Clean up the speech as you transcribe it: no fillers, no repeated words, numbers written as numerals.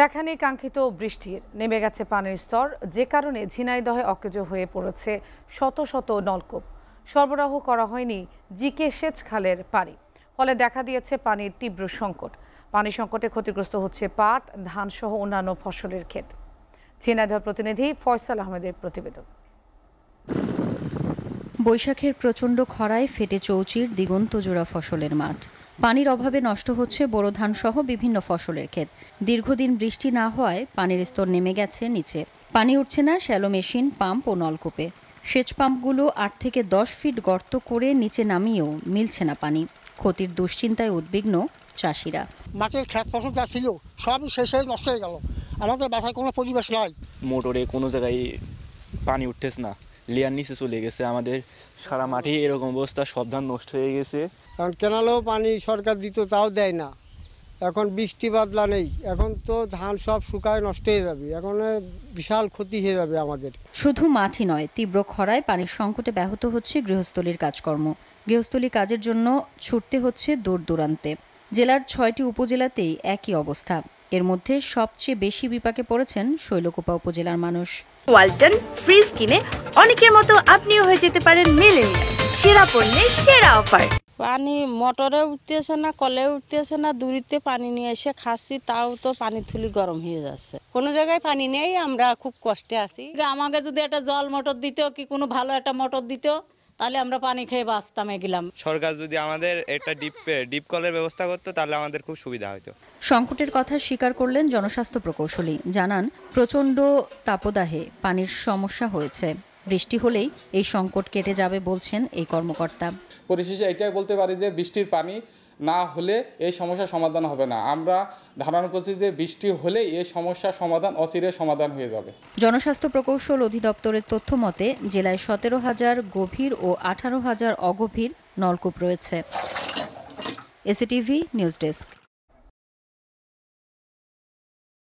দেখা নেই কাঙ্ক্ষিত বৃষ্টির, নেমে গেছে পানির স্তর, যে কারণে ঝিনাইদহে অকেজো হয়ে পড়েছে শত শত নলকূপ। সরবরাহ করা হয়নি জিকে সেচ খালের পানি, ফলে দেখা দিয়েছে পানির তীব্র সংকট। পানি সংকটে ক্ষতিগ্রস্ত হচ্ছে পাট, ধান সহ অন্যান্য ফসলের ক্ষেত। ঝিনাইদহ প্রতিনিধি ফয়সাল আহমেদের প্রতিবেদন। বৈশাখের প্রচণ্ড খরায় ফেটে চৌচির দিগন্তজোড়া ফসলের মাঠ। পানির অভাবে নষ্ট হচ্ছে বোরো ধান সহ বিভিন্ন ফসলের ক্ষেত। দীর্ঘদিন বৃষ্টি না হওয়ায় পানির স্তর নেমে গেছে নিচে। পানি উঠছে না শ্যালো মেশিন, পাম্প ও নলকূপে। সেচ পাম্পগুলো 8 থেকে 10 ফিট গর্ত করে নিচে নামিয়েও মিলছে না পানি। ক্ষতির দুশ্চিন্তায় উদ্বিগ্ন চাষিরা। মাটির ক্ষেত ফসল যা ছিল সবই শেষে নষ্ট হয়ে গেল। আমাদের বাসায় কোনো পরিবেশ নাই। মোটরে কোনো জায়গায় পানি উঠতেছে না, লেয়ার নিচে চলে গেছে। আমাদের সারা মাঠে এরকম অবস্থা, সব ধান নষ্ট হয়ে গেছে। কারণ কেনালেও পানি সরকার দিত, তাও দেয় না। এখন বৃষ্টি বাদলা নেই, এখন তো ধান সব শুকায় নষ্ট হয়ে যাবে। এখন বিশাল ক্ষতি হয়ে যাবে আমাদের। শুধু মাঠই নয়, তীব্র খরায় পানির সংকটে ব্যাহত হচ্ছে গৃহস্থলীর কাজকর্ম। গৃহস্থলী কাজের জন্য ছুটতে হচ্ছে দূর দূরান্তে। জেলার 6টি উপজেলাতেই একই অবস্থা। এর মধ্যে সবচেয়ে বেশি বিপাকে পড়েছেন শৈলকুপা উপজেলার মানুষ। ওয়ালটন ফ্রিজ কিনে অনেকের মতো আপনিও হয়ে যেতে পারেন মিলেনিয়াল। সেরা পণ্যের সেরা অফার। পানি মোটরে উঠতেছে না, কলে উঠতেছে না, দূরিতে পানি নিয়ে এসে খাচ্ছি, তাও তো পানি থুলি গরম হয়ে যাচ্ছে। কোনো জায়গায় পানি নেই, আমরা খুব কষ্টে আছি। আমাকে যদি একটা জল মোটর দিত, কি কোনো ভালো একটা মোটর দিত, তাহলে আমরা পানি খেয়ে বাঁচতাম। এগিলাম সরকার যদি আমাদের একটা ডিপ কলের ব্যবস্থা করতো, তাহলে আমাদের খুব সুবিধা হতো। সংকটের কথা স্বীকার করলেন জনস্বাস্থ্য প্রকৌশলী। জানান, প্রচণ্ড তাপদাহে পানির সমস্যা হয়েছে। বৃষ্টি হলেই এই সংকট কেটে যাবে বলছেন এই কর্মকর্তা। পরিশেষে এটাই বলতে পারি যে বৃষ্টির পানি না হলে এই সমস্যার সমাধান হবে না। আমরা ধারণা করছি যে বৃষ্টি হলে এই সমস্যার সমাধান অচিরে সমাধান হয়ে যাবে। জনস্বাস্থ্য প্রকৌশল অধিদপ্তরের তথ্য মতে জেলায় 17,000 গভীর ও 18,000 অগভীর নলকূপ রয়েছে। এসিটিভি নিউজ ডেস্ক।